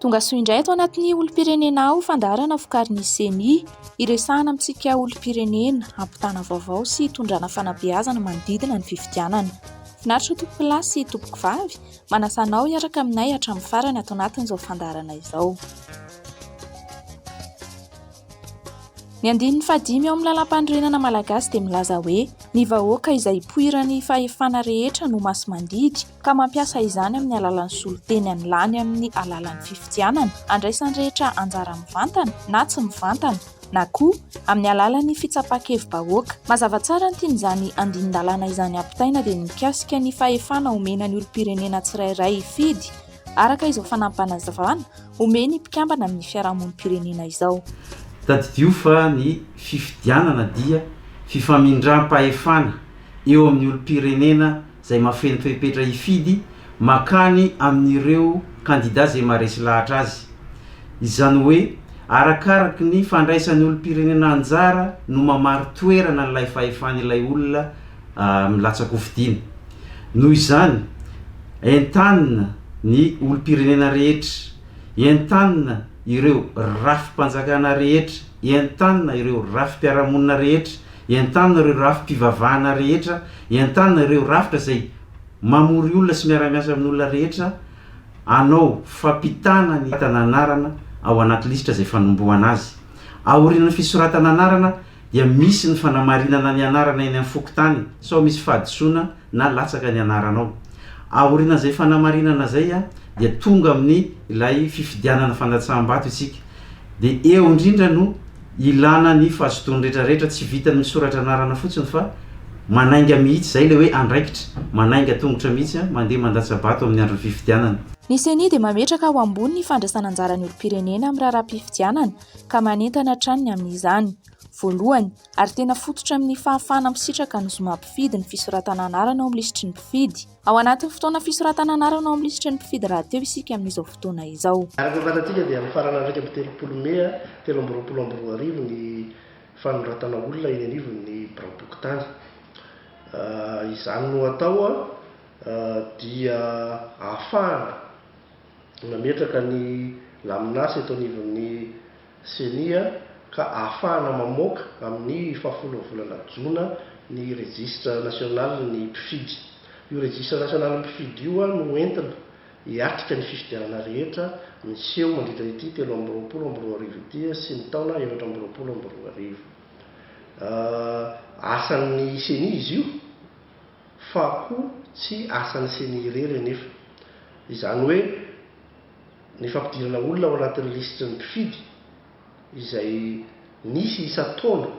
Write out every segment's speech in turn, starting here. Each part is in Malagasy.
Tonga soa indray eto anatin'ny olom-pirenena ao fandaharana vokarin'ny CENI, iresahana amintsika olom-pirenena, hampitana vaovao sy hitondrana fanabeazana manodidina ny fifidianana. Finaritra tompo-palahy sy tompoko vavy, manasanao hiaraka aminay hatramin'ny farany ato anatin'izao fandaharana izao. Ny andininy fadimy ao amin'ny lalam-pandrenana malagasy dia milaza hoe ny vahoaka izay poirany fahefana rehetra no maso mandidy ka mampiasa izany amin'ny alalan'ny soloteny anilany amin'ny alalan'ny fifidianana, andraisany rehetra anjara mivantana na tsy mivantana na koa amin'ny alalan'ny fitsapakevim-bahoaka. Mazava tsara ny tian'izany andinin-dalàna izany ampitaina dia mikasika ny fahefana omena ny olom-pirenena tsirairay hifidy araka izao fanampanazavana omeny mpikambana amin'ny fiarahamonim-pirenena izao. Tadidio fa ny fifidianana dia fifamindram-pahefana eo amin'ny olom-pirenena izay mahafeno fepetra hifidy makany amin'ireo kandida izay maharesy lahatra azy. Izany hoe arakaraky ny fandraisan'ny olom-pirenena anjara no mamaro toerana n'ilay fahefana ilay olona milatsaka hofidiana. Noho izany entanina ny olom-pirenena rehetra, entanina ireo rafim-panjakana rehetra, entanina ireo rafim-piarahamonina rehetra, entanina ireo rafim-pivavahana rehetra, entanina ireo rafitra izay mamory olona sy miara-miasa amin'olona rehetra, anao fampitana ny tananarana ao anaty lisitra izay fanombohana azy. Aorian'ny fisoratana anarana dia misy ny fanamarinana ny anarana eny amin'ny fokontany, sao misy fahadisoana na latsaka ny anaranao. Aorian'izay fanamarinana izay dia tonga amin'ny ilay fifidianana fandatsaham-bato isika. Dia eo indrindra no ilana ny fahazotony rehetrarehetra, tsy vitany misoratra anarana fotsiny fa manainga mihitsy, izay le hoe andraikitra, manainga tongotra mihitsy mandeha mandatsa-bato amin'ny andron'ny fifidianana. Ny CENI dia mametraka ao ambony ny fandraisana anjaran'ny olom-pirenena amin'ny raharaham-pifidianana ka manentana hatrany amin'izany. Voalohany, ary tena fototra amin'ny fahafahana misitraka ny zoma-mpifidy ny fisoratana anarana ao amin'ny lisitry ny mpifidy. Ao anatin'ny fotoana fisoratana anarana ao amin'ny lisitry ny mpifidy raha teo isika amin'izao fotoana izao. Araka ny vatantsika dia amin'ny farana raika amby 30 arivo ny fanoratana olona eny anivon'ny biraim-pokotany. Izany no atao dia ahafahana mametraka ny laminasy eto anivon'ny CENI ka ahafahana mamoaka amin'ny 10 volana Jona ny registre national ny mpifidy. Io registre national ny mpifidy io no entina hiatrika ny fifidianana rehetra miseho mandritra ity 2022 ity sy ny taona 2022. Asan'ny CENI izy io fa koa tsy asan'ny CENI irery nefa. Izany hoe ny fampidirana olona ao anatin'ny lisitra ny mpifidy izay nisy isa-taona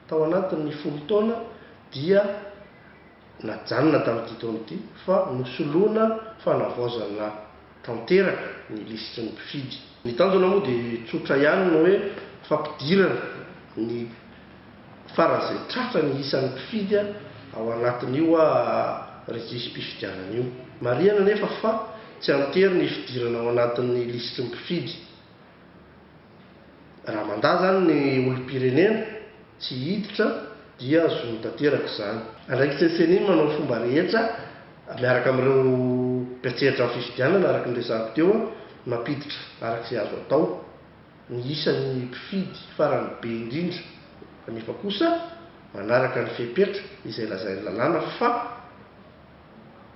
tao anatin'ny 10 taona dia najanona tamin'ity taona ity fa nosoloana fanavaozana tanteraka ny lisitra ny mpifidy. Ny tanjona moa dia tsotra ihany no hoe fampidirana ny faran'izay tratra ny isan'ny mpifidy ao anatin'io registre mpifidianana io. Marihana nefa fa tsy antery ny fidirana ao anatin'ny lisitra ny mpifidy. Raha mandà zany ny olom-pirenena tsy hiditra dia azony tanteraka izany. Andraikitra CENI manao fomba rehetra miaraka amin'ireo mpiantsehatra amin'ny fifidianana araka ny resahako teo mampiditra araka izay azo atao ny isan'ny mpifidy farany be indrindra. Kanefa kosa manaraka ny fepetra izay lazain'ny lalàna fa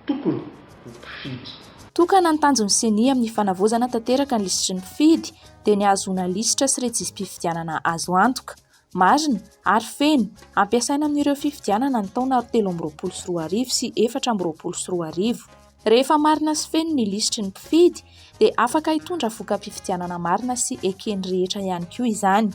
tokony mpifidy. Tokana ny tanjon'ny CENI amin'ny fanavaozana tanteraka ny lisitry ny mpifidy dia ny ahazoana lisitra sy rejistra-pifidianana azo antoka, marina ary feno ampiasaina amin'ireo fifidianana ny taona 2023 sy 2024. Rehefa marina sy feno ny lisitry ny mpifidy dia afaka hitondra voka-pifidianana marina sy ekeny rehetra ihany koa izany.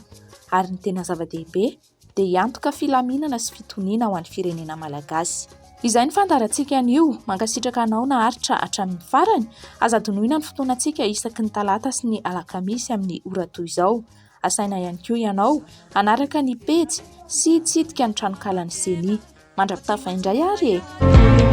Ary ny tena zava-dehibe dia hiantoka filaminana sy fitoniana ho an'ny firenena malagasy. Izay ny fandaharantsika anio, mankasitraka anao na haritra hatramin'ny farany, aza donoina ny fotoanantsika isaky ny talata sy ny alakamisy amin'ny ora toy izao. Asaina ihany koa ianao hanaraka ny pejy sy hitsidika ny tranokalan'ny CENI. Mandrapitafa indray ary e!